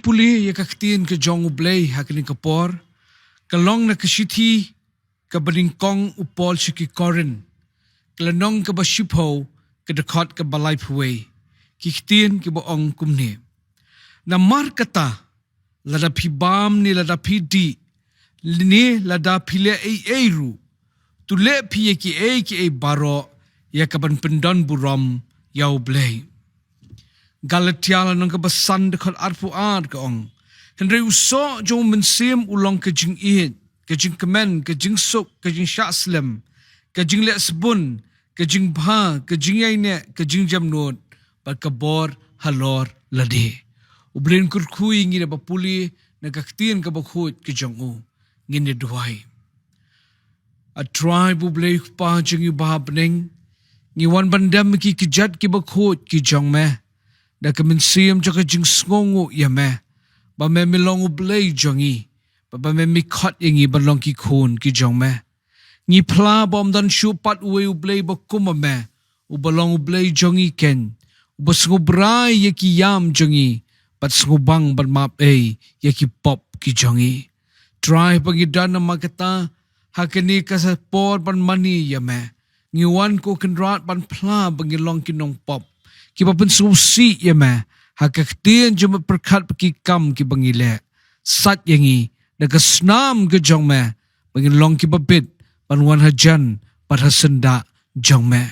puli ya kaktin ke jong ublay hakini kapor, kalong na kasiti ka baningkong upol shiki korin, kalanong ka bashipo ka dakot ka balay puway, kiktin ka baong kumni. Na markata, lada pibam ni lada pidi, ni lada pile eiru, tule piye ki e baro, ya kaban pendon buram ya ublay. Galatiala nang kabasan dekat arpu ad kaong. Henry uso jong mensim ulang kejing ihit, kejing kemen, kejing sok, kejing syaslem, kejing lek sebun, kejing bha, kejing yaine, kejing jamnut, berkabor halor lade. Ubrin kurkui ngine bapuli nagaktiin kabakhut kejong u ngine duai. A tribe ublay pa jeng ibahabning, ngiwan bandam ki kejat ki bakhut kejong meh. Da kemensiam jaka jing sngongu ya meh. Ba me milong ublay jongi. Ba me mikot yangi balong ki kun ki jong meh. Ngi pla bom dan syupat uwe ublay bakuma meh. Ubalong ublay jongi ken. Ubasngubray ya ki yam jongi. Pat sngubang ban map ya ki pop ki jongi. Try pagidan na magata. Hakani kasapor ban mani ya meh. Ngiwan ko kenrat ban pla bangilong kinong pop. Kiba pensusi ya meh. Hakaktian juma perkat peki kam ki bangile. Sat yangi. Nagasnam ke jong meh. Bangilong ki babit. Panwan hajan. Padhasenda jong meh.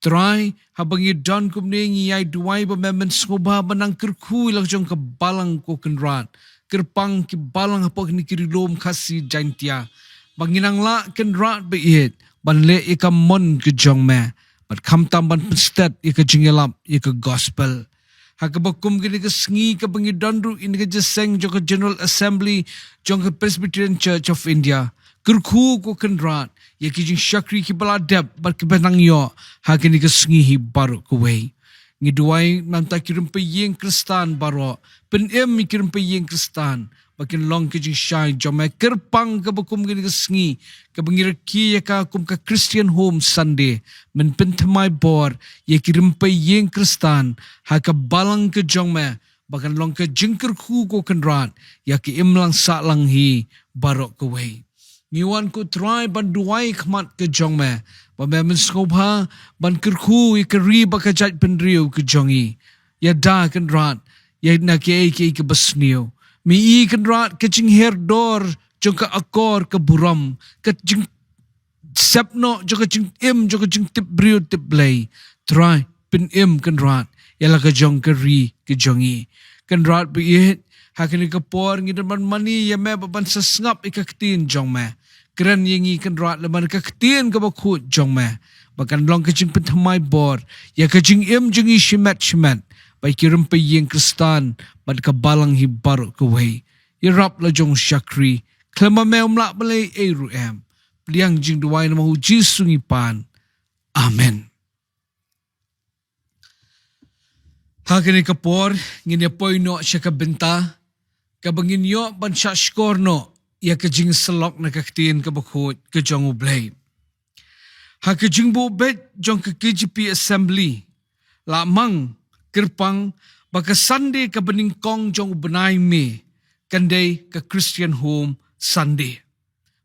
Try habangi don kumne ngiyay duway ba memen skoba banang kerkui lang jong kabalang ko kenrat. Kerpang ki balang hapag ni kirilom kasi jantia. Banginang la kenrat ba it. Banle ika mon ke jong meh. But kam tamban penstet ika jingelap ika gospel. Hakabakum kini kesengi ka bangidandru ini ka jeseng jong ka General Assembly jong ka Presbyterian Church of India. Kerku ko kenrat yaki jing syakri ki baladep bar kebenang yo hakini kesengi hi baru kuway. Ngiduay manta kirim peyeng kristan baro penem kirim peyeng kristan. Bakin long ke jing syai jomai kerpang ka bakum kini kesengi ka bangiraki ya ka kum ka Christian Home Sunday men pentemai bor ya kirim peyeng kristan ha ka balang ke jomai bakan long ke jingker ku ko kenrat ya ki imlang sa lang hi barok kuway. Ngiwan ko try ban duway kmat ke jomai ba men skobha ban kerku ya keri bakajat pendriu ke jongi ya da kenrat ya na ke basniu. Mi ikan rat kecing herdor jengka akor ke buram ke jeng sepno jengka jeng im jengka jeng tip brio tip blay try pin im kan rat yala ke jong keri ke jongi kan rat biit hakini ke por ngidan man mani ya me ban sesngap ikaktin jong me keren yengi kan rat leman kaktin ke bakut jong me bakan long ke jeng pentamai bor ya ke jeng im jengi shimet bai kirim peyeng kristan bad kabalang hi baru kuway. Irap la jong syakri. Klema meom lak balay eru em. Pliang jing duway na mahu jisungi pan. Amen. Hakini kapor, ngini apoy no siya kabenta. Kabangin yo ban siya skor no. Ya kajing selok na kaktiin kabakot kajong ublay. Hakajing bubet jong ka KGP Assembly. Lamang kerpang baka Sunday ka beningkong jong benay me kanday ka Christian Home Sunday.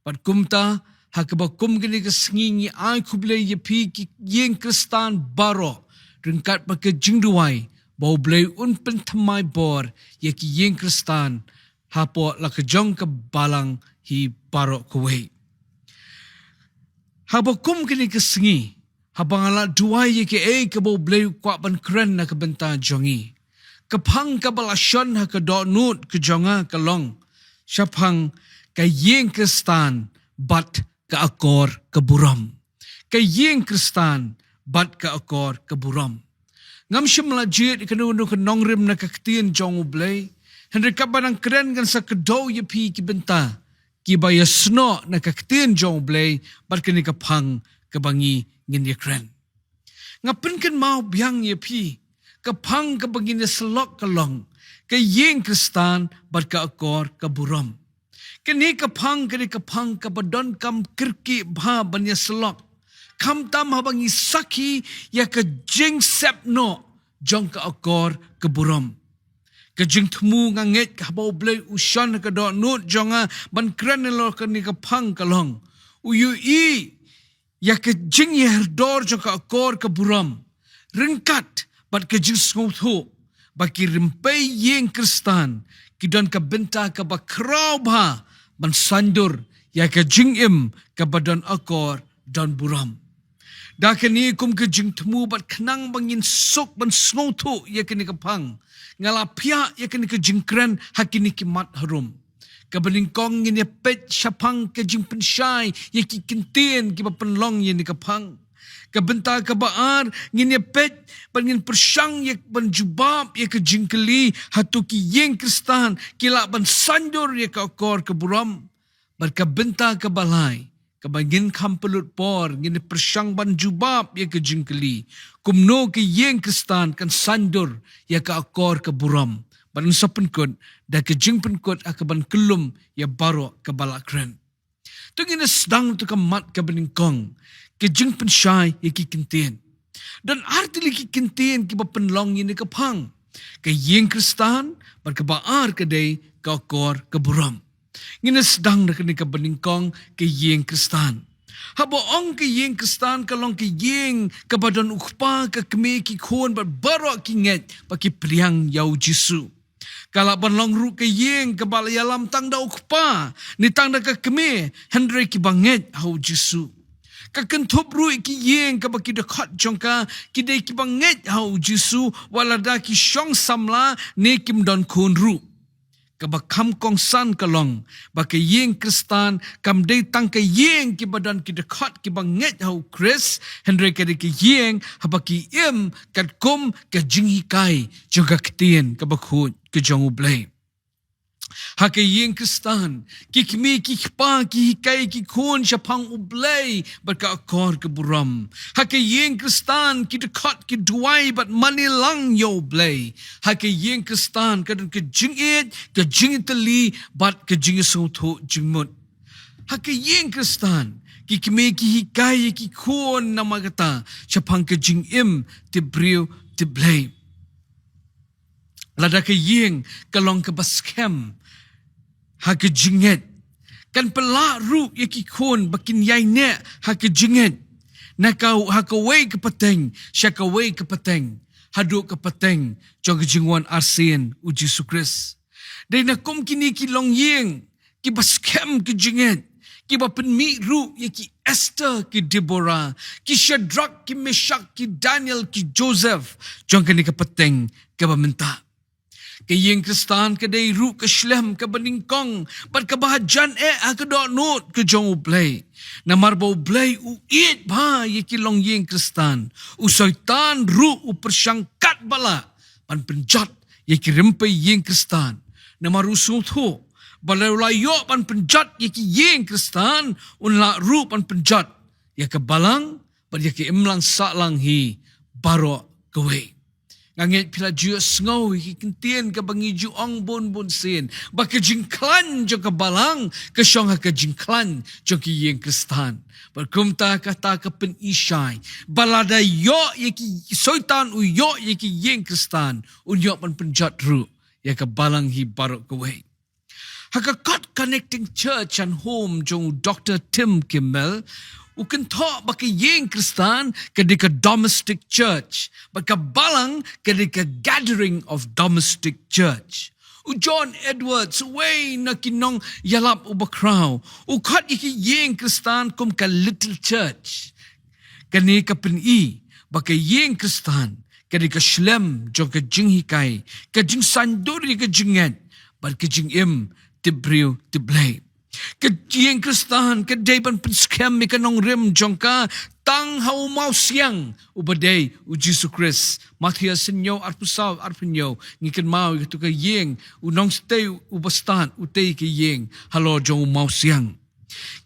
Pat kumta hakabakum gini ka sengingi ay kublay yepi ki yeng kristan baro ringkat baka jingduay bau blay unpen tamay bor ye ki yeng kristan hapo laka jong ka balang hi baro kuway. Habakum gini ka sengi habang ala duay ye ke kabau blay kwa ban kren na kabenta jongi. Kapang kabalasyon ha kadonut ke jonga kalong. Syapang kayeng kristan bat ka akor keburam. Kayeng kristan bat ka akor keburam. Ngam siya malajit ikanuno ka nongrim na kaktiin jong ublay. Henry kabanang kren kan sa kadaw ye pi kibenta. Kibaya sno na kaktiin jong ublay bat kani kapang kabangi ngin ye kren. Ngapin kan mau biang ye pi. Kapang kabangin ye selok kalong. Kayeng kristan bat ka akor keburam. Kini kapang kabadon kam kirki bha ban ye selok. Kam tam habang isaki ya ka jing sepno jong ka akor keburam. Kajing temu nganget kabau blay usyan ka do nut jonga ban kran lo ka ni ka phang kalong. Uyu i ya kajing ye herdor jong ka akor ka buram. Ringkat bat kajing sngotho baki rimpai yeng kristan kidon ka benta ka bakraw ba ban sandur ya kajing im ka badan akor dan buram. Dakani kum ke jing temu bat kenang bangin sok ban snotho ya kini kapang ngala pia ya kini ke jingkran hakini ki mat harum kabalingkong ngin ya pet syapang ke jing pensyai ya ki kintien ki penlong ya ni kapang kabenta kabaar ngin ya pet bangin persyang ya ban jubab ya ke jingkeli hatu ki yeng kristan kila ban sandur ya ka akor ke buram berkabenta kabalai kabagin kampelut por ngini persyang ban jubab ya ke jingkeli kumno ke yeng kristan kan sandur ya ke akor ke buram ban sopen kot da ke jingpen kot akaban kelum ya baro ke balakren tu ngini sedang tu kamat ke beningkong ke jingpen syai ya ki kintien dan arti ki kintien ki penlong ini ke pang ke yeng kristan berkebaar ke day ke akor ke buram ngina sedang nak ni ka beningkong ke yeng kristan habo ong ke yeng kristan kalong ke yeng ka badan ukpa ka keme ki khon bar baro ki nget paki priang yau jisu kala banlong ru ke yeng ka bal yalam tang da ukpa ni tang da ka keme hendre ki banget hau jisu ka kentup ru ki yeng ka baki dekat jongka ki dei ki banget hau jisu walada ki syong samla ne kim don khon ru kabakam kong san kalong baka yeng kristan kam day tang ka yeng ki badan ki dekat ki banget hau kris hendre ka ki yeng habaki im kat kum ka jinghi kai juga ketien kabakhut ke jongu blay hake yeng kristan ki kmi ki pa ki kai ki khon syapang ublay baka akor ke buram hake yeng kristan ki dekat ki duai bat manilang yo blay hake yeng kristan kadang ke jingit ke jingitali bat ke jingisotho jingmut hake yeng kristan ki kmi ki kai ki khon namagata syapang ke jingim ti briu ti blay lada ke yeng kalong ke baskem hake jinget kan pelak ru ya ki khon bakin yai ne hake jinget nakau hake wei ke peteng syaka wei ke peteng haduk ke peteng jong jingwan arsen uji sukris dai nakum kini ki long yeng ki baskem ki jinget ki bapen mi ru ya ki Esther ki Deborah ki Shadrach ki Meshach ki Daniel ki Joseph jong kini ke peteng ke bamenta ke yeng kristan ke day ru ke shlem ke beningkong bat ke bahajan ke dok not ke jong ublay namar bau blay u it ba ye ki long yeng kristan u syaitan ru u persyangkat bala pan penjat ye ki rempai yeng kristan namar usung tho bala layo pan penjat ye ki yeng kristan un la ru pan penjat ye ke balang ban ye ki imlang saklang hi baro kewe nganget pila jua sngau ki kentien ka bangi ju ong bon bon sen ba ka jingklan jo ka balang ka syong ka jingklan jo ki yeng kristan berkumta kata ka pen isai balada yo ye ki soitan u yo ye ki yeng kristan un yo pan penjat ru ya ka balang hi barok ka we haka got connecting church and home jong Dr. Tim Kimmel uken talk baka yeng kristan kadika domestic church baka balang kadika gathering of domestic church u John Edwards way na kinong yalap ubakraw u khat iki yeng kristan kum ka little church kani ka peni baka yeng kristan kadika shlem jong ka jinghi kai ka jing sanduri ka jinget bar ka jing im tibriu tiblay ke yeng kristan ke dayban penskem mi kanong rim jongka tang hau mau siang ubaday u Jesus Christ Matthias senyo arpusaw arpunyo ngiken mau itu ke yeng unong stay ubastan utay ke yeng halo jong mau siang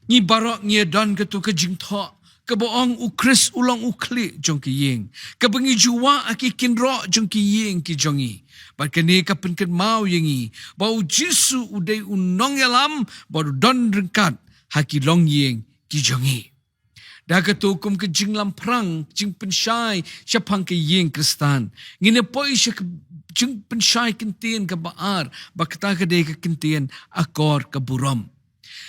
ni barok ni dan ke tu ke jingtho ke boong u Chris ulang u kli jong ke yeng ke bengi juwa aki kinro jong ke yeng ki jongi Bakani ka penken mau yengi bau jisu udai unong yalam baru don rengkat haki long yeng ki jongi Dah kata hukum ke jing lam perang, jing pensyai, siapang ke yeng Kristan. Ngine poi siya jing pensyai kentien ke baar, bakta ke day ke kentien akor ke buram.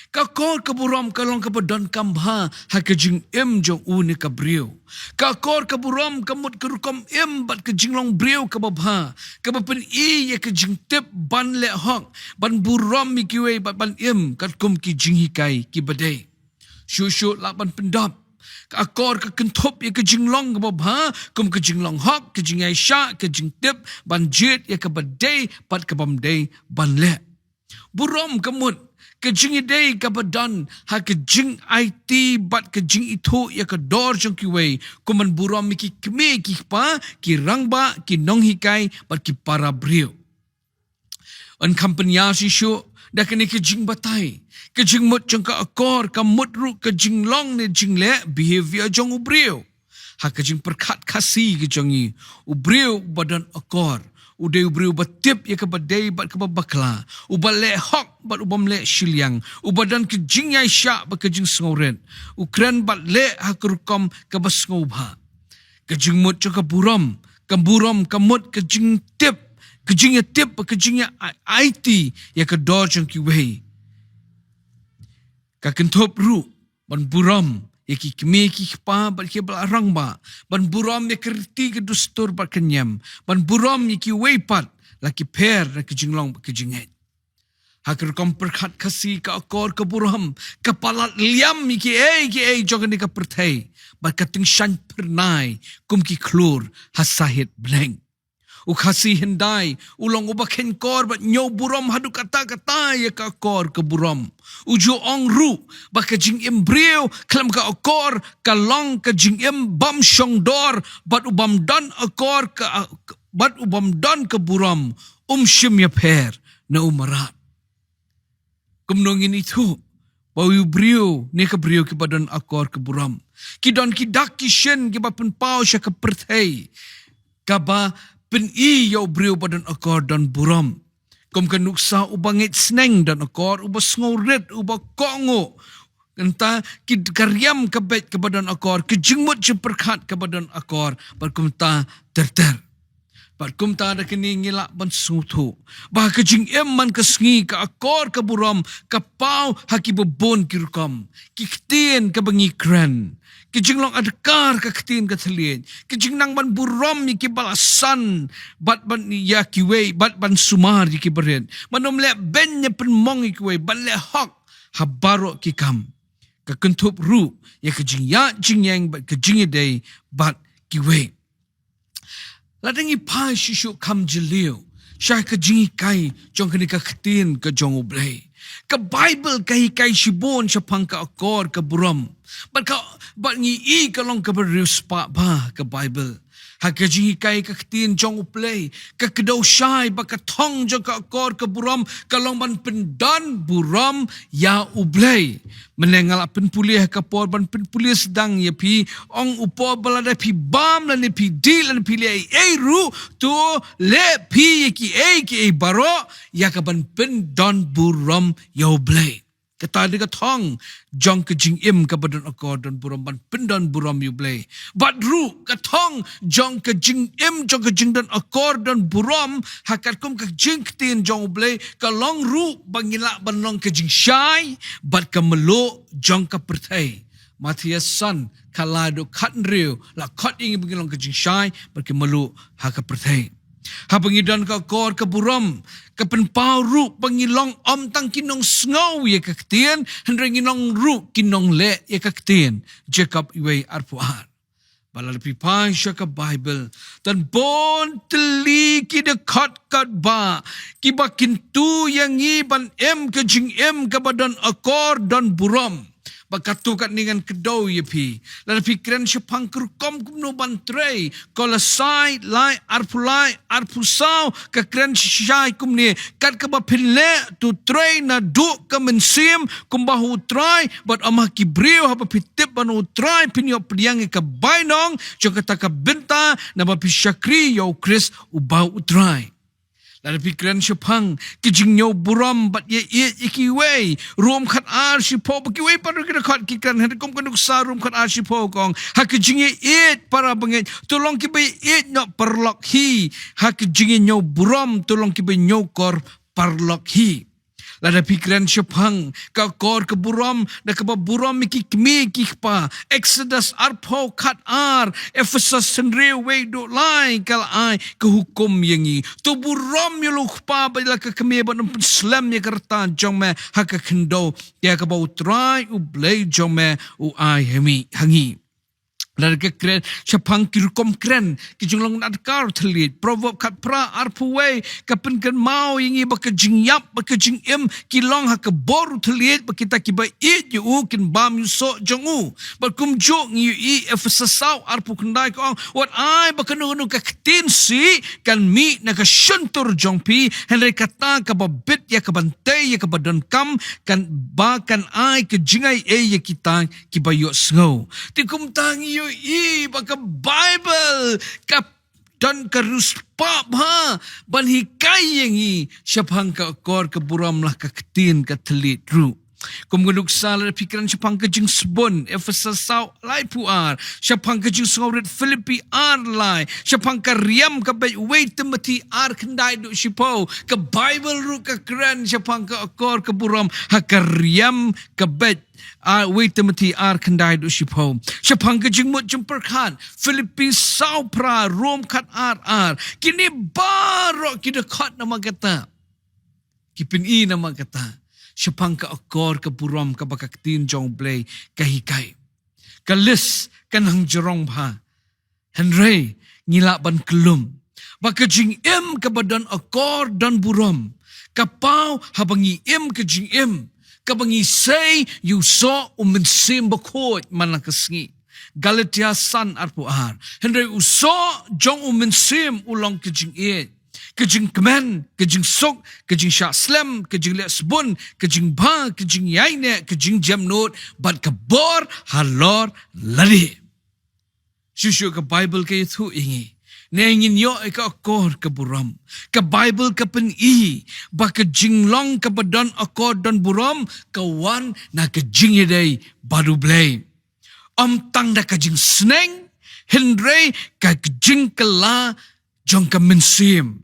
Kakor ke buram kalong ke badan kambha, ha ke jing jong une ke brio. Kakor ke buram kamut ke rukom bat ke jing long brio ke babha. Ke bapen ya ke jing tip ban le hok, ban buram mi kiwe ban kat kum ki jing hikai ki badai. Syuk laban pendap. Akor ke kentop ya ke jinglong ke babha, kum ke jinglong hok, ke jing Aisyah, ke jing tip, ban jit ya ke badai, pat ke bamdai, ban le. Buram kemut, ke jing idai ke badan, ha ke jing IT, bat ke jing itu ya ke dor jong kiwei, kuman buram ki keme ki pa, ki rangba, ki nong hikai, bat ki para brio. An kampanya si syuk, dah kena ke jing batai. Ke jing mut jong ka akor, ka mut ru ke jing long ni jing le, behavior jong ubriu. Ha ke jing perkat kasih ke jong i. Ubriu badan akor. Udai ubriu batip ya ke badai bat ke babakla. Ubal le hok bat ubam le shiliang. Ubadan ke jing yai syak bat ke jing sengoren. Ukren bat le ha ke rukom ke basngobha. Ke jing mut jong ka buram. Ke buram ke mut ke jing tip. Ke jing ya tip ke jing ya IT ya ke dor jong ki wei. Ka kentop ru, ban buram, ya ki keme ki pa, ban ki belarang ba, ban buram ya kerti ke dustur bat kenyam, ban buram ya ki weipat, laki per, laki jinglong ke jinghet. Hakir kom perkat kasih ke akor ke buram, kepalat liam ki jogan ni ke pertai, bat kating shan pernai, kum ki klur, hasahit blank. Ukasi hendai, ulang ubaken kor bat nyaw buram hadu kata-kata ya ka kor ke buram. Ujo ong ru, baka jing embryo, kelam ka akor, kalong ka jing bam syong dor, bat ubam dan akor bat ubam dan ke buram, syim ya per, na umarat. Kumnongin itu, bawi brio, ne ka brio ke badan akor ke buram. Kidon kidak kishen ke bapen pau sya ke pertai. Kaba pen-i yaw brio badan akor dan buram. Kum kanuksa ubangit sneng dan akor, uba sngorit, uba kongo. Kenta karyam kabet ke badan akor, kejingmut jeperkat ke badan akor, berkumta ter-ter. Berkumta ada kini ngilak ban sutu. Bah kejing man kesengi ke akor ke buram, ke pau haki bebon kirukam. Kiktin ke bengi kren. Kijing long adkar ka ketin ka thalien. Kijing nang ban buram ki balasan. Bat ban ya kiwe, bat ban sumar ki beren. Manom le ben nya penmong kiwe, ban le hok habaro ki kam. Ka kentup ru ya kijing ya jing yang bat kijing day bat kiwe. Ladang ipai shishu kam jelio. Syah kijing kai jong kini ka ketin ka jong ublay. Ke Bible kai shibon syapang ka akor ka buram. Bat ngi kalong ka berius pa ba ka Bible. Hakaji kai ka ketin jong uplay. Ka kedaw syai ba ka tong jong ka akor ka buram. Kalong ban pendan buram ya ublay. Menengal penpulih ka por ban penpulih sedang ya pi. Ong upo balada pi bam lan pi dil lan pi le ru tu le pi ki baro ya ka ban pendan buram ya ublay. Kata dia katong jong ke jing ke badan akor dan buram ban pendan buram yublay. Bat ru katong jong ke jing jong ke jing dan akor dan buram hakat kum ke jing ketin jong ublay kalong ru bangilak ban long ke jing syai bat ke melo jong ke pertai. Matias san kalado katnriu la kat ingi bangilong ke jing syai bat ke melo haka pertai. Ha pengidan ka kor ke buram ke penpau ru pengilong om tang kinong sngow ye ka ketien hendreng kinong ru kinong le ye ka ketien Jacob iwe arpuar balal pipai sya ka Bible dan bon teli ki de kat ba ki bakin tu yang ban ke jing ke badan akor dan buram bakatu kat ningan kedau ye pi la pikiran syapang kerkom kumno bantrei kolasai lai arpusau ka kren syai kumni kat ka bapile tu trei na du ka mensim kumbahu trai bat amah kibriu ha pitip banu trai pinyo priang ka bainong jong kata ka benta na bapisyakri yo Chris ubau utrai Lada pikiran syapang kijing nyaw buram bat ye ikiway rom khat ar shipo bakiway paru kita khat kikan hadikom kanuk sa rom khat ar shipo kong ha kijing ye para bangit tolong kibay nak perlok hi ha kijing nyaw buram tolong kibay nyaw kor parlok hi. Lada pikiran syapang ka kor ke buram da ka buram miki kmi kikpa Exodus arpo khat ar Ephesus sendri we do lai kal ai ke hukum yangi tu buram yulu khpa bila ka kmi ban slam ya kerta jong me ha ka khndo ya ka bau try u blay jong me u ai hangi Lada keren syapang kirukom keren kijunglong nadkar telit proverb kat pra arpuwe kapen kan mau yangi baka jingyap baka jingim kilong ha ka boru telit bakita kiba it yu kin bam yu so jongu bakum jo ngi i efsasau arpu kendai ko what ai baka nu ka tin si kan mi na ka shuntur jongpi henry kata ka babit ya ka bantai ya ka badan kam kan ba kan ai ke jingai ya kita kiba yu sngo tikum tangi yu baka Bible ka dan karus pap ha ban hikai yangi syapang ka kor ka buram lah ka ketin ka telit ru kumguluk sala pikiran syapang ka jing sbon Ephesus sau lai puar syapang ka jing sngaurit Filipi ar lai syapang ka riam ka bai wait Timothy ar kendai du sipo ka Bible ru ka keren syapang ka kor ka buram ha ka riam ka bai wait Timothy ar kendai du sipo syapang ka jing mut jumper khan Filipi sau pra Rom kat ar kini barok kita khat nama kata kipin i nama kata syapang ka akor ka buram ka bakaktin jong blay kahikai kalis kanang jerong bha Henry ngila ban kelum baka jing im ka badan akor dan buram kapau habangi im ka jing im kabangi say you saw umensim bakot manakasngi Galatia san arpu ar Henry uso jong umensim ulong ka jing kejing kemen, kejing sok, kejing syak slam, kejing lek sebun, kejing ba, kejing yaine, kejing jam not, bat kebor halor lari. Syusyu ke Bible ke itu ingi. Ne ingin yo ke akor ke buram. Ke Bible ke pen i. Ba kejing long ke badan akor dan buram, kawan na kejing yedai baru blay. Om tang da kejing sneng, Henry ka kejing kela jong ke mensim.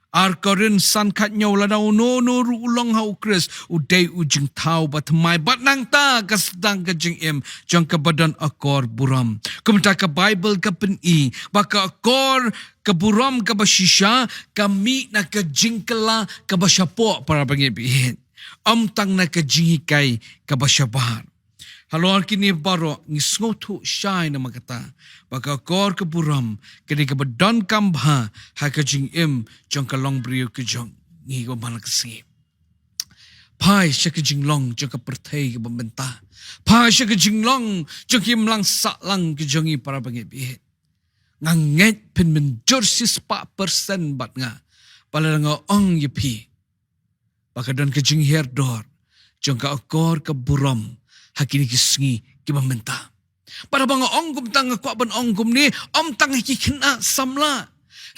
Ar korin san kat nyaw la daw no ru ulong hau kris uday ujing tau bat mai bat nang ta kasdang ka jing im jang ka badan akor buram kumta ka Bible ka pen i baka akor ka buram ka basisha kami na ka jing kala ka basyapo para bangibihin tang na ka jing hikai ka basyabar halor kini baro ngisngotu syai na magata baka kor ke buram kini ke badan kambha ha ka jing im jong ka long brio ke jong ngi go malak si pai sya ke jing long jong ka perthai ke bembenta pai sya ke jing long jong kim lang sa lang ke jongi para bangi nganget pen menjur si 4% bat nga pala nga ong yepi baka don ke jing herdor jong ka kor ke buram hakini kisngi kibamenta para bang ongkum tang kwa ban ongkum ni tang ki kena samla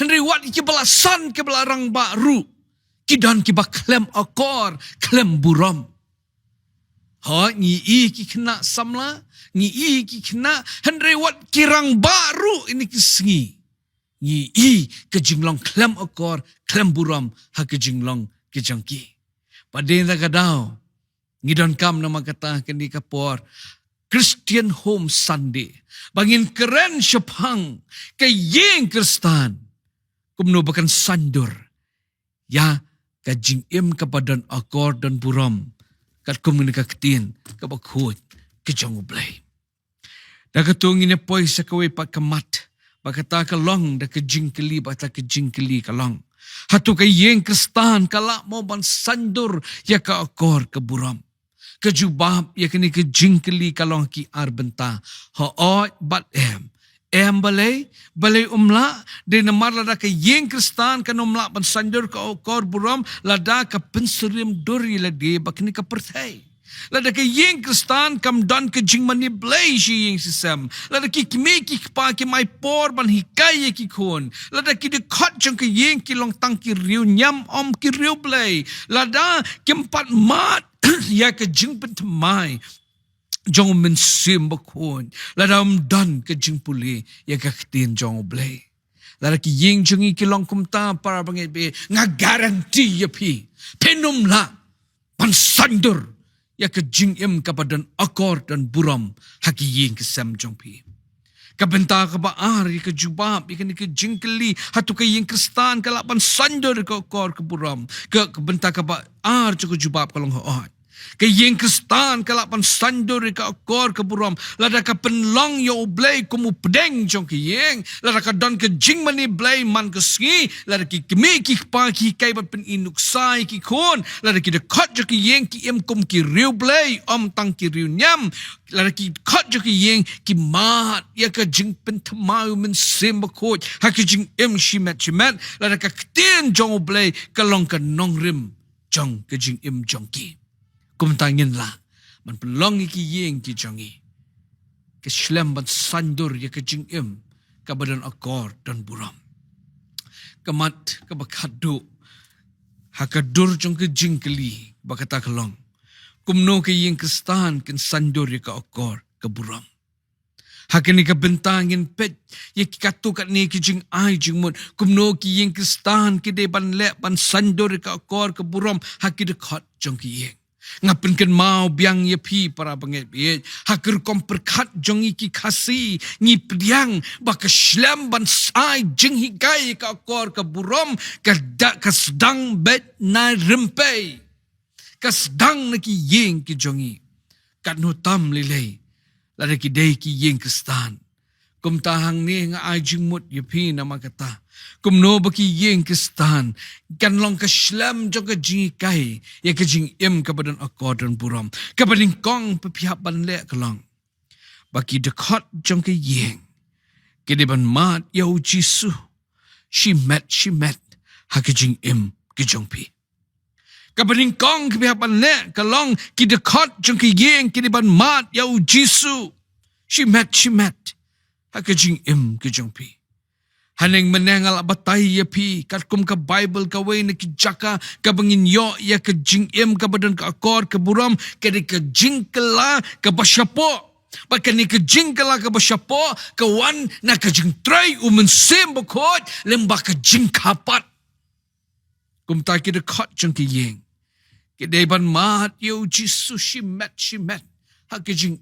henry wat ki balasan ke belarang baru kidan ki baklem akor klem buram ha ni i ki kena samla ni i ki kena henry wat kirang baru ini kisngi ni i ke jinglong klem akor klem buram ha ke jinglong ke jangki padin ra kadau ngidon kam nama kata kendi kapor Christian Home Sunday bangin keren syapang ke yeng Kristan kumno bakan sandur ya ka jing im kapadan akor dan buram kat komunika ketin ka bakhut ke jong blay da katung ine poi sa kawe pak kamat bakata ka long da ka jing keli bata ka jing keli ka long hatu ka yeng Kristan kala mo ban sandur ya ka akor ke buram kejubab ya kini ke jingkeli kalong ki arbenta ha bat balay umla de namar lada ke yeng Kristan kan umla ban sandur ka kor buram lada ka penserim duri lade bakni ka perthai Lada ke yeng Kristan kam dan ke jing mani blay shi yeng sisam. Lada ki kime ki pa ki mai por ban hikai ye ki kon. Lada ki de khot jong ke yeng ki long tang ki riu nyam om ki riu blay. Lada kim pat mat ya ke jing pen mai. Jong men sim bakon. Lada dan ke jing puli ya ke ktin jong blay. Lada ki yeng jongi ki long kumta para banget be nga garanti ya pi. Penum la pan sandur. Ya ke jing kapadan akor dan buram haki ying ke sam jongpi. Kabenta ka baar ya ke jubab ya ke jing keli hatu ke ying Kristan kalapan sandur ke akor ke buram. Kabenta ka baar ke jubab kalong hoat. Ke ying Kristan kalapan sandur ke akor ke buram. Lada ka penlong yo blay kumu pedeng jong ke ying. Lada ka don ke jing mani blay man ke ski. Lada ki kemi ki pa ki kai bat pen inuk sai ki kon. Lada ki de kot jo ke ying ki kum ki riu blay om tang ki riu nyam. Lada ki kot jo ke ying ki mat ya ka jing pen tamau men sim bakot. Ha ki jing shimet. Lada ka ktin jong blay kalong ka nong rim jong ke jing jong ki. Kumtangin la, man pelong iki yeng ki jongi. Ke shlem ban sandur ya ke jing ka badan akor dan buram. Kamat ka bakadu, hakadur jong ke jing keli, bakata kelong. Kumno ke yeng Kristan ken sandur ya ke akor ke buram. Hakini ka bentangin pet, ya ki katukat ni ki jing ai jing mut. Kumno ki yeng Kristan ki de ban lek ban sandur ya ke akor ke buram, haki dekat jong ki yeng. Ngapin ken mau biang ye pi para banget biet hakir kom perkat jong iki kasi ngi pediang baka shlam ban sai jing hikai ka akor ka burom ka dak ka sedang bet na rempe ka sedang na ki yeng ki jongi kat no tam lilei lada ki dei ki yeng Kristan kum tahang ni nga ai jing mut ye pi na makata kum no baki yeng Kristan kan long ka shlam jong ka jing kai ya ka jing ka badan akor dan buram ka baling kong pihak ban le kalong baki dekat jong ka yeng ke de ban mat ya jisu she met ha ka jing ki jong pi ka baling kong pihak ban le kalong ki dekat jong ka yeng ke de ban mat ya jisu she met ha ka jing ki jong pi haneng menengal abatai ya pi kat kum ka Bible ka way na ki jaka ka bangin yo ya ka jing ka badan ka akor ka buram ka de ka jing kala ka basyapo baka ni ka jing kala ka basyapo ka wan na ka jing try sim bakot lemba ka jing kapat kum ta ki de khot jong ki yeng ki de ban mat yo jisu she met ha ka jing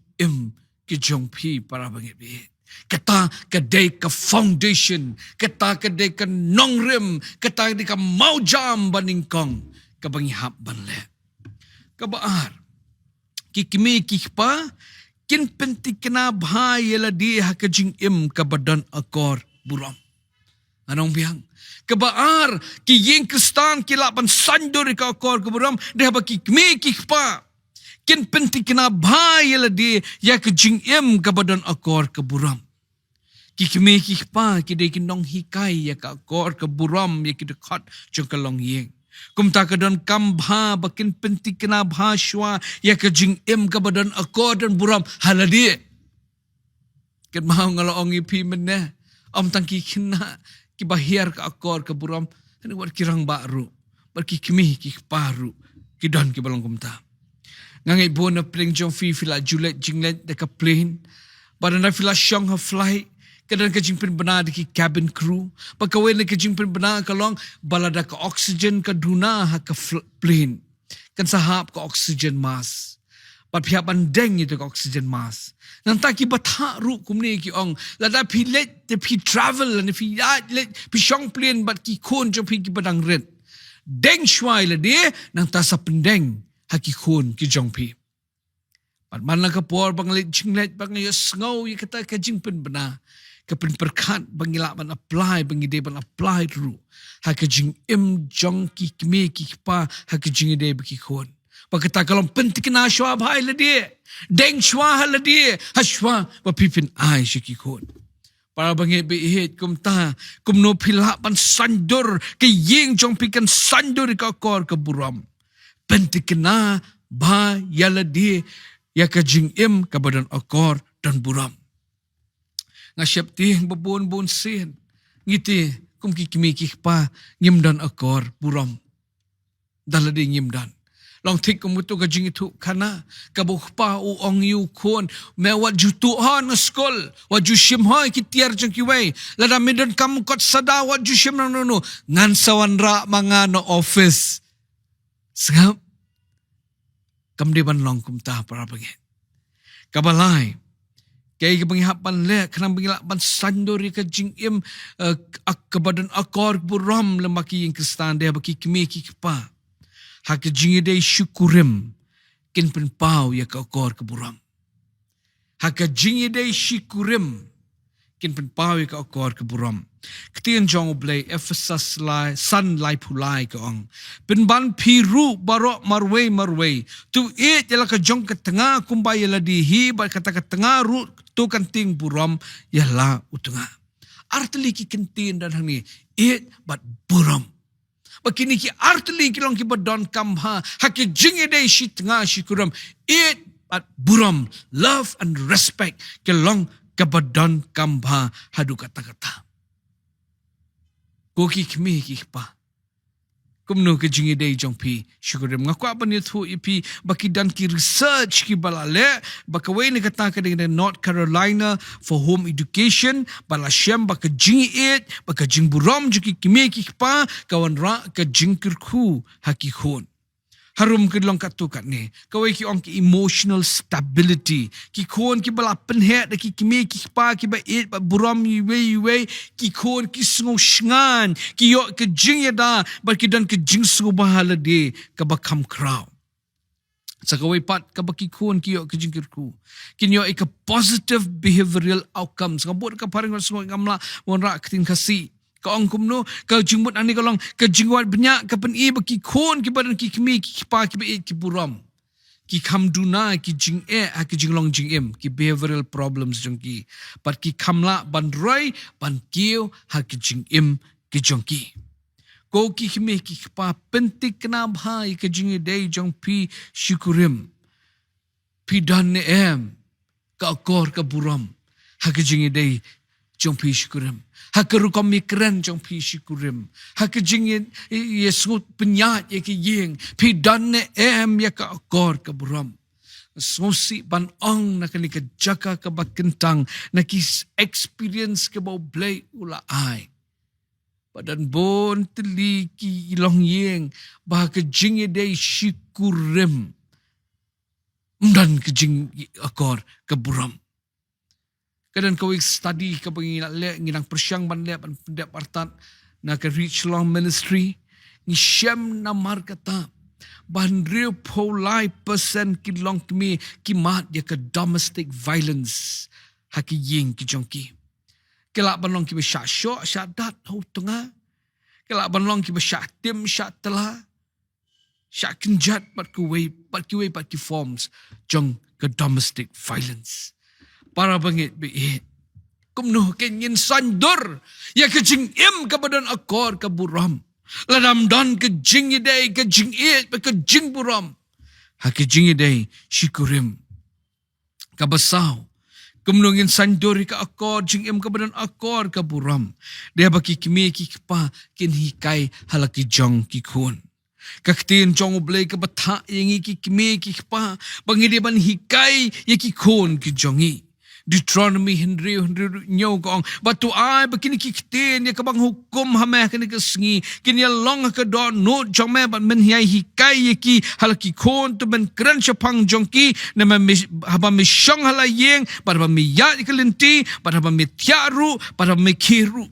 ki jong pi para bangit bi kata kedai ke foundation, kata kedai ke nongrim, kata kedai ke mau jam baningkong, ke bangihap banle. Kebaar, kikimi kikpa, kin penti kena bahaya di hakajing ke badan akor buram. Anong biang? Kebaar, ki yeng Kristan kilapan sandur ke akor ke buram, dia kikimi kikpa. Kin penting kena bahaya di ya ke jing ke badan akor ke buram. Kikimi kikpa kide kinong hikai ya ke akor ke buram ya ke dekat jong kalong yeng. Kumta ke don kambha bakin penting kena bahaswa ya ke jing ke badan akor dan buram haladi. Ken mau ngalong ipi meneh om tangki kena ki bahir ke akor ke buram ani wat kirang baru. Berkikimi kikparu kidon ki balong kumta. Ngangai bona pling jong fi fila Juliet jinglet deka plane. Badan na fila syong ha flight. Kadang ka jingpin benar di cabin crew. Pakawai na ka jingpin benar kalong balada ka oxygen ka duna ha ka plane. Kan sahap ka oxygen mask. Pat pihak bandeng itu ka oxygen mask. Nang taki batak ru kumni ki ong. Lada pi let pi travel and pi let pi syong plane bat ki kon jong pi ki badang red. Deng shwai la dia nang tasa pendeng. Haki kun ki jong pi. Pat man lang ka por banglit jinglet bangay sngow y kata ka jingpen bana. Kapin perkat bangila ban apply bangide ban apply ru. Haki jing jong ki kme ki pa haki jingide baki kun. Pagkata kalong pentik na shwa bhai la dia. Deng shwa la dia. Hashwa wa pipin ay shiki kun. Para bangit bihit kumta kumno pila ban sandur ke ying jong pikan sandur ka kor ke buram. Pentik na ba yala di ya ka jingim ka badan akor dan buram. Nga siap ti babon-bon sin. Ngiti kum kikimikik pa ngim dan akor buram. Daladi ngim dan. Long tik kumuto ka jing itu kana kabuk pa uong yu kon me wat ju tuhan skol wat ju shim hoy kitiar jeng kiway lada midon kam kot sada wat ju shim no ngan sawan ra mga no office sangap kam di ban long kum ta para pagi kabalai kay kabangihapan le kanang bangila ban sandori ka jing im kabadan akor buram lemaki yang kristan dia baki kimi pa hak jingide syukurim kin penpau ya ka akor ke buram. Hak jingide syukurim kin penpau ya ka akor ke buram. Ketian jong oblay Ephesus lai san lai pulai ka ong. Penban piru barok marway. Tu it yala ka jong ke tengah kumbai yala dihi ba kata ke tengah ru tu kanting buram yala utunga. Artli ki kentin dan hani it but buram. Bakini ki artli ki long ki badon kamha haki jingide shi tengah shi kuram it at buram love and respect ki long ka badon kamha hadu kata-kata ko ki kmi ki pa kumno ke jingide jong pi syukurim ngaku apa ni thu ipi baki dan ki research ki balale bakawai ni kata ka dengan North Carolina for home education bala syam baka jingi it baka jing buram juki kimi ki pa kawan ra ka jingkirku haki khon harum ke long katu kat ni kawai ki ong ki emotional stability ki khon ki bala penhet ki kimi ki pa ki ba it ba buram yiwe ki khon ki sngo shngan ki yo ke jing yada ba ki dan ke jing sngo bahala de ka ba kam kraw sa kawai pat ka ba ki khon ki yo ke jingkirku kin yo ka positive behavioral outcomes ka bot ka paring sngo ngamla monra ktin kasi ka ong kumno ka jingmut ani kalong ka jingwat banyak ka pen i baki khon ki badan ki kimi ki pa ki be ki buram ki khamduna ki jing ki jinglong jing em ki behavioral problems jong ki pat ki khamla ban roi ban kiu ha ki jing em ki jong ki ko ki kimi ki pa pentik na bhai ka jing dei jong pi syukurim pi dan ne em ka akor ka buram ha ki jing dei jong pi syukurim hakaru komikren jong pi syukurim hakajingin yesu penyat ye ki yeng pi dan ne em ya ka akor ka buram sosi ban ong na kani ka jaka ka bakentang na ki experience ka bau blay ula ai padan bon teli ki long yeng ba ka jinge dei syukurim dan ka jing akor ka buram kadang kau study kau pengingat le nginang persyang ban le ban pendek partat na ke reach long ministry ni syam na mar kata ban real polai person ki long kmi ki mat ya ke domestic violence haki ying ki jongki kelak ban long ki be syak syok syak dat ho tengah kelak ban long ki be syak tim syak telah syak kenjat pat ki forms jong ke domestic violence para bangit biit kumno kenyin sandur ya ke jing im ke badan akor ke buram ladam dan ke jing idei ke jing it ke jing buram ha ke jing idei syukurim ke basau kumno ngin sandur ke akor jing im ke badan akor ke buram dia baki kimi ki pa kin hikai halaki jong ki khun kaktin jong blay ke batha yengi ki kimi ki pa bangide ban hikai ye ki khun ki jongi Deuteronomy Henry nyaw kong batu ay bakini kiktin ya kabang hukum hameh kini kesengi kini long ke do no jome ban men hiai hikai ki halaki kon tu ben kran chapang jongki na haba mi shong halayeng pada mi ya kelenti pada mi tiaru pada mi kiru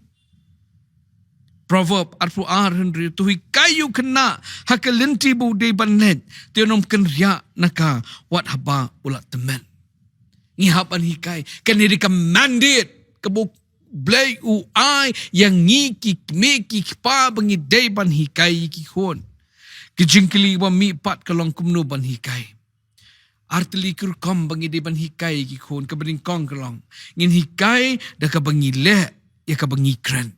Proverb arfu Henry tu kayu kena hakelenti bu de banet tenom kenria naka wat haba ulat temen ngihapan hikai kan dia mandate kebuk blay ai yang ngiki meki pa bangi day ban hikai ki khon kijingkili wa mi pat kalong kumno ban hikai artli kur kom bangi day ban hikai ki khon kabring kong kalong ngin hikai da ka bangi le ya ka bangi kran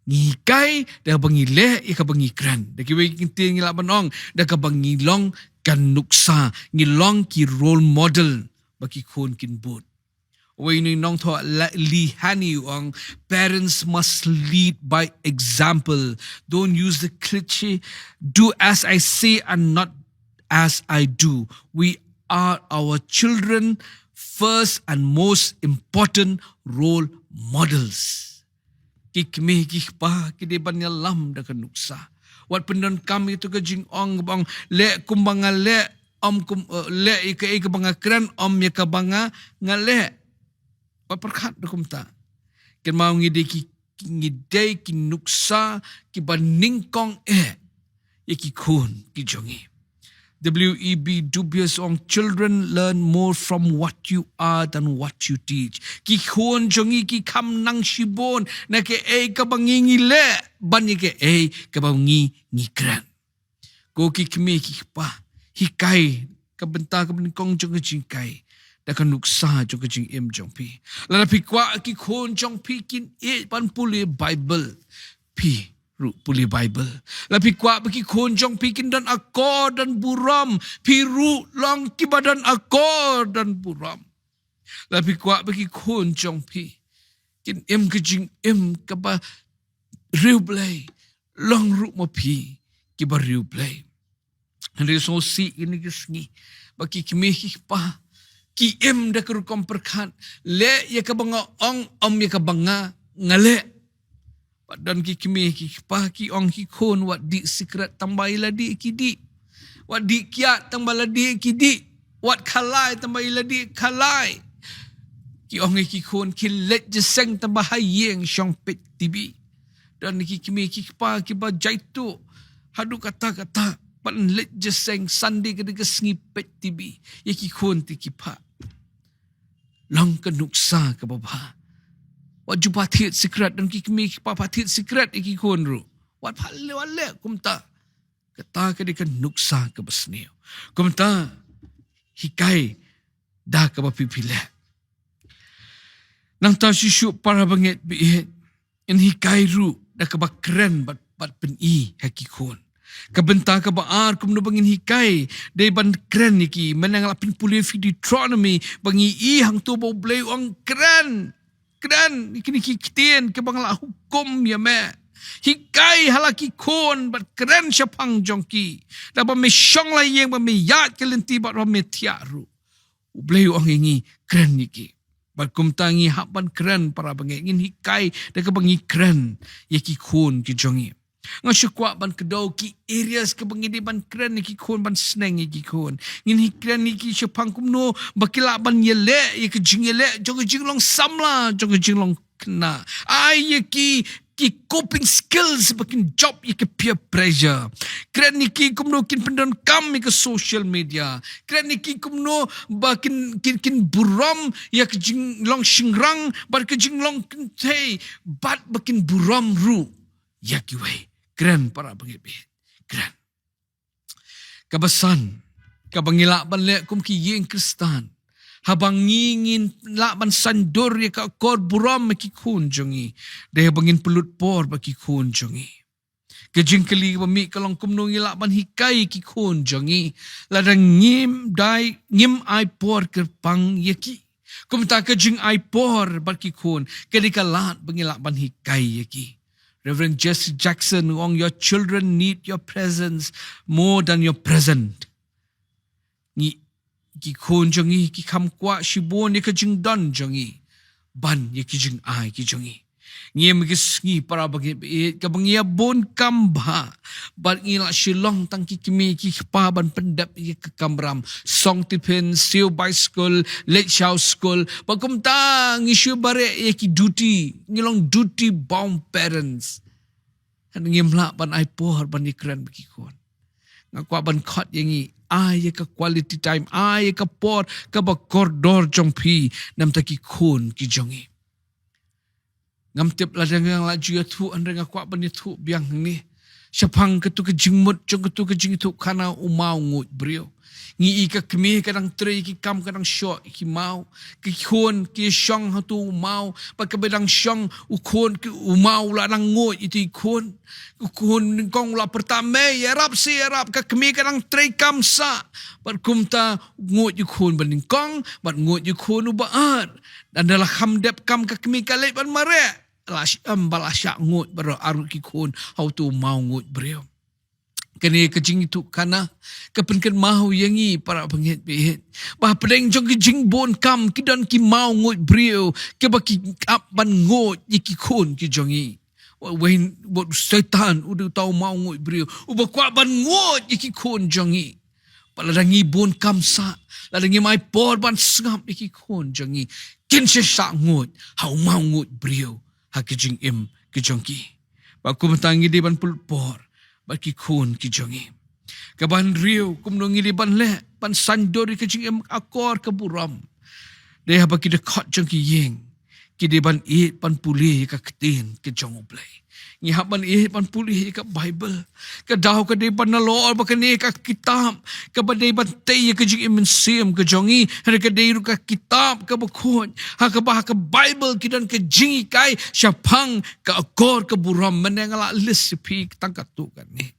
ngikai da bangi le ya ka bangi kran da ki we kinti ngila banong da ka bangi long kan nuksa ngilong ki role model bagi kon kin bot. Wai ni nong tho li hani ang parents must lead by example. Don't use the cliche, do as I say and not as I do. We are our children first and most important role models. Kikmeh kikpa kideban lam da kanuksa. Wat pendon kami itu ke jing ong bang le kumbanga le om kum le ika banga kran om ya ka banga ngale. Wat perkat da kumta. Ken mau ngide ki nuksa ki baningkong ya ki kun ki jongi. WEB dubious on children learn more from what you are than what you teach. Ki khon jongi ki kam nang shibon na ke ka bangingi le ban ke ka bangi ni kran. Ko ki kme ki pa hikai ka benta ka kong jong jingkai da kan nuksa jong jing em jong pi. La pi kwa ki khon jong pi kin pan puli Bible pi puli Bible. Lapi kuat bagi konjong pikin dan akor dan buram. Piru long kibadan akor dan buram. Lapi kuat bagi konjong pi. Kin em kejing em kaba riu blay. Long ruk mo pi kiba riu blay. Hari so si ini kesni. Bagi kimi pa. Ki em da kerukom perkat. Le ya kabanga ong om ya kabanga ngale. Dan ki kimi ki pa ki ong ki kon wat di secret tambaila di ki di wat di kiat tambala di ki di wat kalai tambaila di kalai ki ong ki kon ki let jeseng tambah hayeng syong pet tibi dan ki kimi ki pa ki ba jaitu hadu kata-kata pan let jeseng sandi ke de snipet tibi ye ki kon ti ki pa long ke nuksa ke baba. Wat jumpa tit secret dan kikmi papa tit secret iki konru. Wat palle wale kumta. Kata ke dikan nuksa ke besneo. Kumta hikai dah ke bapipile. Nang ta sisu para banget bi in hikai ru dah ke bakren bat pen i hakikon. Kabenta ka baar kum no bangin hikai dai ban kren iki menang lapin puli Deuteronomy bangi i hang tu bo blay ang kren. Kedan ikini kitien ke bangla hukum ya me hikai halaki kon bat keren syapang jongki da ba me syong la yeng ba me yat ke lenti bat ba me tiaru ublei ong ingi keren iki bat kum tangi haban keren para bangengin hikai da ke bangi keren yeki kon ki jongi ngasyukwa ban kedau ki areas ke bangi di ban keren ki kon ban sneng ki kon ngin hikren ki syapang kumno bakila ban yele ye ke jingele jong jinglong samla jong jinglong kena ai ki coping skills bakin job ye ke peer pressure kren ki kumno kin pendon kam ke social media kren ki kumno bakin kin buram ye ke jinglong shingrang bar ke jinglong kentei bat bakin buram ru ya ki wei keren para bangit keren kabasan kabangila ban le kum ki yeng kristan habang ngingin la ban sandur ya ka kor buram ki kun jongi de bangin pelut por ba ki kun jongi kejing kali bami kalong kum no ngila ban hikai ki kun jongi ladang ngim ai por kerpang yeki kum ta kejing ai por ba ki kun kedika lat bangila ban hikai yeki. Reverend Jesse Jackson, your children need your presence more than your present. Ni ki kon jongi ki kam kwa shibon ye ka jing don jongi ban ye ki jing ai ki jongi. Ngi mgi para bagi ka bangia bon kamba ban ila shilong tang ki kimi ki pa ban pendap ye ka kamram song tipen siu bicycle late show school bakum tang isu bare ye ki duty ngilong duty bound parents kan ngimla ban ai por ban ikran bagi kon ngakwa ban khot yengi ai ka quality time ai ka por ka ba koridor jongpi nam ta ki kon ki jongi ngam tip la dengan la ju tu andeng aku ban tu biang ni Syapang ketu ke jingmut jong ketu ke jing tu kana umau ngut brio. Ngi ka kemi kadang tre ki kam kadang shot ki mau ki khon ki shong hatu mau pa ka bedang shong u khon ki umau la nang ngut itu khon khon kong la pertama ya rap si rap ka kemi kadang tre kam sa par kumta ngut yu khon bening kong bat ngut yu khon u baat dan dalam hamdep kam ka kemi kale ban mare balasyak ngut baro arut ki khon hau tu mau ngut brio. Kini kejing itu kana kepenken mahu yangi para penghet behet. Bah pedeng jong kejing bon kam kidan ki mau ngut brio ke baki ap ban ngut iki khon ki jongi. Wain bot setan udah tahu mau ngut brio. Uba kwa ban ngut iki khon jongi. Paladangi bon kam sa ladangi mai por ban sngap iki khon jongi. Kin se sa ngut hau mau ngut brio ha kejing im ki jongki. Ba ku mentangi di ban pulpor baki khon ki jongi. Kaban rio kumno ngili ban le ban sandori ke jing akor ke buram. Dia baki dekat jongki yeng. Ki de ban ban pulih ka ketin ke jong play. Ngi ban ban pulih ka Bible. Ka daw ka de ban nalor ba ne ka kitab. Ka ba de ban tay ke jing sim ke jongi. Hare ka de ka kitab ka bakon. Ha ka ba ka Bible kidan ke jingi kai syapang ka akor ke buram menengala lisipi tangkat tu kan ni.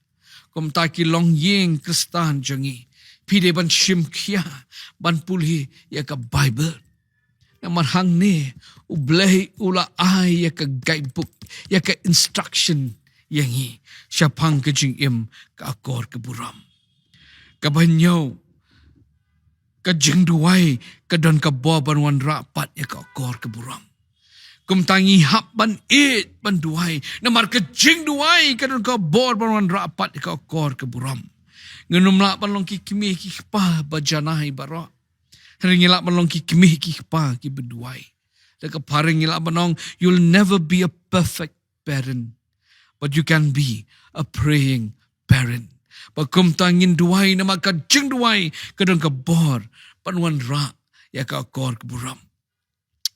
Kom ta ki long yeng kristan jongi. Pi de ban shim kia ban pulih ya ka Bible. Naman hang ni ublay ula ay ya ka guidebook ya ka instruction yangi syapang ke jing im ka akor ke buram. Kabanyaw ka jing duway ka don ka boban wan rapat ya ka akor ke buram. Kumtangi hap ban ban duway namar ka jing duway ka don ka boban wan rapat ya ka akor ke buram. Nganumla pan long ki kimi ki pa bajanay barak. Ringilak manong ki kimih ki pa ki berduai. Deka paringilak manong, you'll never be a perfect parent, but you can be a praying parent. Bakum tangin duai na makajing duai kadang ka bor panwan ra ya ka akor ke buram.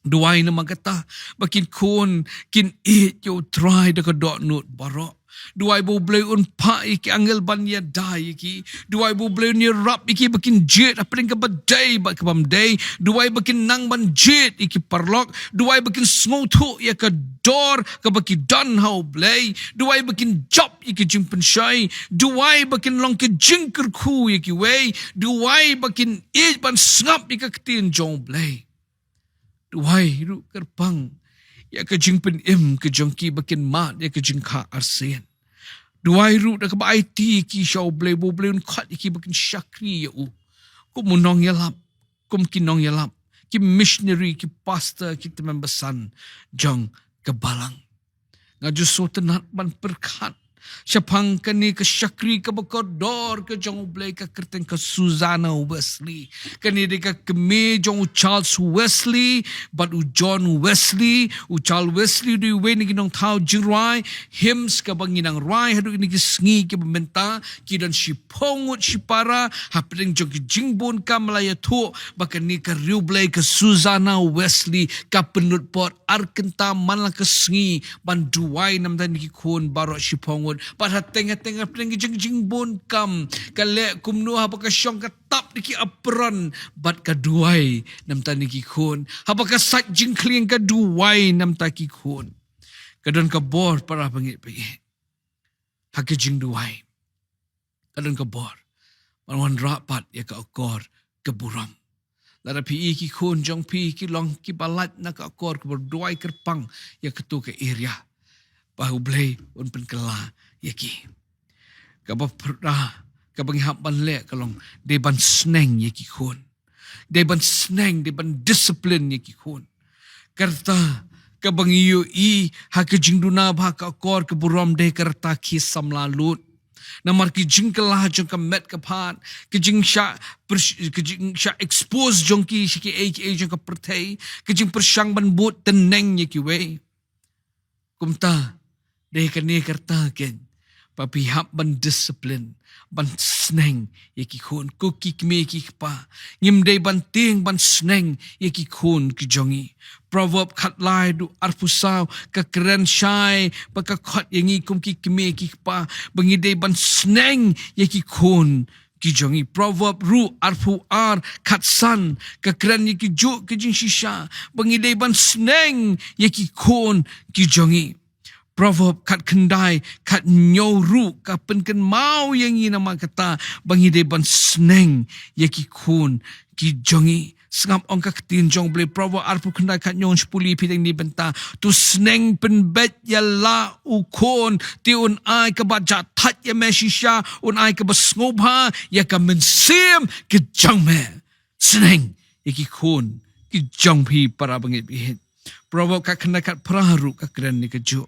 Duai na magata bakin kun kin yo try deka dot note barok. Duai bo blay un pa iki angel ban ya dai iki. Duai bo blay ni rap iki bakin jet apa dengan badai bak bam day. Duai bakin nang ban jet iki parlok. Duai bakin smotu ya ka door ka baki dan how blay. Duai bakin job iki jimpen syai. Duai bakin long ke jingker ku iki way. Duai bakin ban ngap ika ketin jong blay. Duai ru kerpang ya ke jingpen ke jongki bakin mat ya ke jingka arsen. Duai ru dak ba IT ki show blay bo blay un khat ki bakin syakri ya u. Kum munong ya lap. Kum kinong ya lap. Ki missionary ki pastor ki teman besan jong ke balang. Ngaju so tenat ban perkat. Syapang kani ke syakri ke bekodor ke jong blay ke kerten ke Susanna Wesley. Kani deka keme jong Charles Wesley, but u John Wesley, u Charles Wesley du we ni ginong tau jirai, hymns ke banginang rai hadu ni ke sngi ke bementa, ki dan sipongut sipara, hapring jong ke jingbon ka Malaya tu, baka ni ke riu blay ke Susanna Wesley, ka penut pot arkenta malang ke sngi, ban duai nam dan ni kun barok sipongut. Pada tengah-tengah pergi jeng-jeng bon kam. Kale kumnu apakah syong katap diki apron. Bat kaduai nam tani kikun. Apakah sak jeng klieng kaduai nam taki kun. Kadon kabor para pengit-pengit. Haki jeng duai. Kadon kabor. Manwan rapat ya ka akor keburam. Lara pi ki kun jong pi ki long ki balat na ka akor keberduai kerpang ya ketu ke area. Bahu blay un penkela yaki. Kabab perda kabang hapan le kalong de ban sneng yaki kun. De ban sneng de ban discipline yaki kun. Karta kabang iyo ha ke jingduna ba ka kor ke buram de karta ki samlalut. Namar ki jingkelah jong ka met ka pat ki jing sha expose jong ki shiki jong ka pertei ki jing persyang ban bot teneng yaki we. Kumta de kani karta ken papihap ban disiplin ban sneng yaki khon ko ki kme ki pa ngimdei ban ting ban sneng yaki khon ki jongi proverb khat lai du arpusau ka kren shai baka khat yangi kum ki kme ki pa bangidei ban sneng yaki khon ki jongi proverb ru arpu ar khat san ka kren yaki ju ki jing shisha bangidei ban sneng yaki khon ki jongi proverb kat kendai kat nyoru ka penken mau yang ina makata bangide ban sneng yaki kun ki jongi sengap ong ka ketin jong ble proverb arpu kendai kat nyon sepuli piteng ni benta tu sneng pen bet ya la u kon ti un ai ka ba ja that ya me shisha un ai ka ba snobha ya ka men sim ki jong me sneng yaki kun ki jong pi para bangit bi proverb kat kendai kat praharu ka kren ni ka ju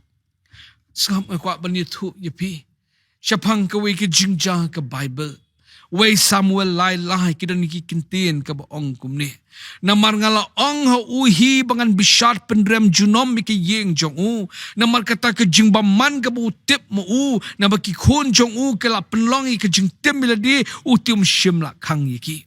Sangam kwa bani thu yepi shapang ka we ke jingja ka bible we samuel lai ki dan ki kintin ka ba ong kumni namar ngala ong ha uhi bangan bishat pendrem junom mi ke yeng jong u namar kata ke jingba man ka bu tip mu u na ba ki khon jong u ke la penlongi ke jing tem miladi u tium shimla khang yiki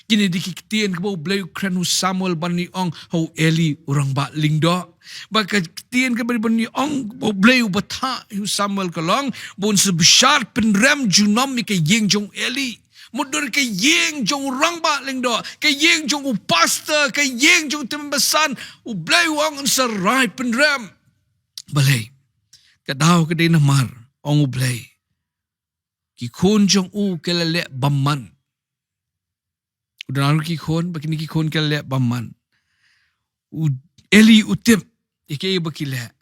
kini dikiktian ke bau bleu kranu Samuel bani ong hau Eli orang ba lingdo baka kitian ke bani ong bau bleu bata hu Samuel kalong bon sebesar penrem junom ke yeng jong Eli mudur ke yeng jong orang ba lingdo ke yeng jong u pastor ke yeng jong tembesan u bleu ong serai penrem balai kadau ke dei namar ong u blei ki khon jong u ke le bamman udah lalu ki khon bakini ki khon kala bamman u Eli utip ike bakile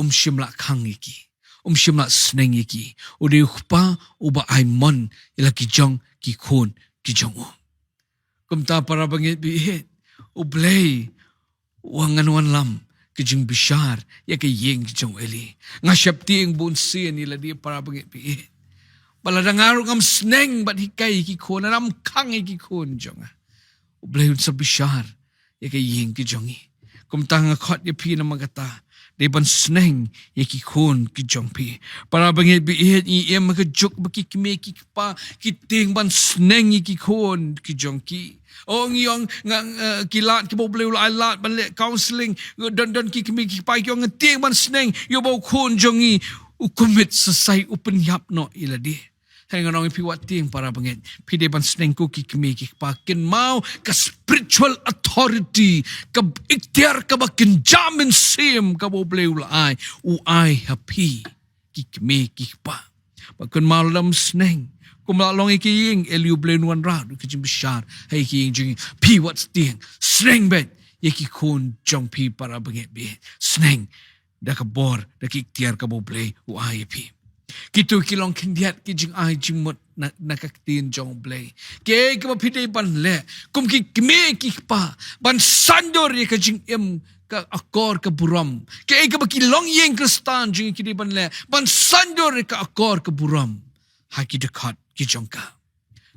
shimla khang iki shimla sneng iki ude khpa uba aimon ila ki jong ki khon ki jong kumta para bangit bi he u blei wangan wan lam ki jing bishar ya ke yeng ki jong Eli ngashap tieng bun sien ila dia para bangit bi he Baladangaru ngam sneng bat hikai ki khon ram khang ki khon jonga ublehun sabishar ye ke yeng ki jongi kum tang khot ye phi na magata de ban sneng ye ki khon ki jong phi para bange bi he i em ka juk ba ki me ki pa ki ting ban sneng ye ki khon ki jong ki ong yong kilat ki bo bleu lai lat ban le counseling dan ki me ki pa yong ting ban sneng yo bo khon jongi u commit sesai open yap no iladi Hang on pi wat ting para bangit pi de ban sneng ku ki kmi ki pakin mau ka spiritual authority ka ikhtiar ka bakin jamin sim ka bo bleu lai u ai happy ki kmi ki pa bakin mau lam sneng kum la long ki ying Eli bleu wan ra ki jim bishar hai ki jing pi wat ting sneng bet ye ki khon jong pi para bangit bi sneng da ka bor da ki ikhtiar ka bo bleu u ai happy Kitu kilong kindiat ki jing ai jing mot na kaktin jong blay. Ke ka mapitay ban le. Kum ki kme ki pa. Ban sandor ye ka jing em ka akor ka buram. Ke ka ba kilong yeng kristan jing ki ban le. Ban sandor ye ka akor ka buram. Ha ki dekat ki jong ka.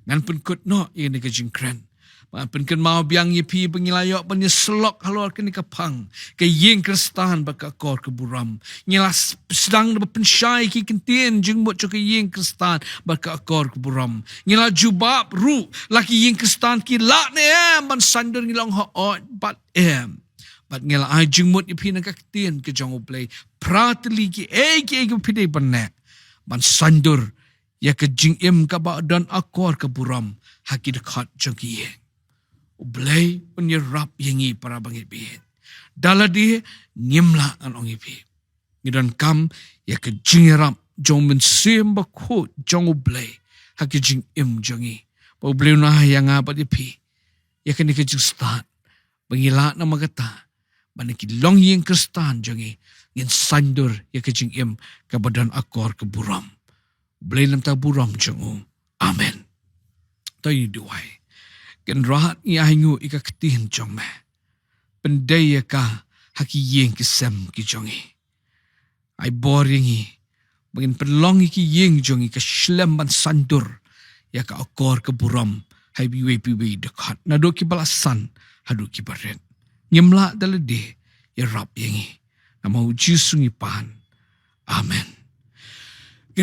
Ngan pun kut no ye ni ka jing kren. Pen ken mau biang ye pi pengilayok ban ye selok halor ke ni kapang ke yeng kristan baka kor ke buram ngelas sedang de pensyai ki kentien jing mot ke yeng kristan baka kor ke buram ngela jubab ru laki yeng kristan ki la ne ban sandur ngilong ho bat bat ngela ai jing mot ye pi na ka kentien ke jong play pratli ki ki pide ban ne ban sandur ya ke jing ka ba dan akor ke buram haki dekat jong ki yeng Ublay penyerap yengi para bangit bihin. Dala dia nyimla an ongi pi. Ngidan kam ya ke jingerap jong mensim bakho jong ublay. Haki jing jongi. Pa ublay na yang apa di pi. Ya ke ni ke jing stan. Bangila na magata. Baniki long yeng kristan jongi. Ngin sandur ya ke jing ke badan akor ke buram. Ublay nam ta buram jong. Amen. Tayo duway. Kan rahat ni ahingu ika ketihin jong me. Pendaya ka haki yeng kisem ki jongi. Ay boringi. Bangin penlongi ki yeng jongi ka shlemban sandur. Ya ka akor ke buram. Hai biwe dekat. Nado ki balasan. Hadu ki baret. Nyemla dalade. Ya rap yengi. Nama uji sungi pahan. Amen.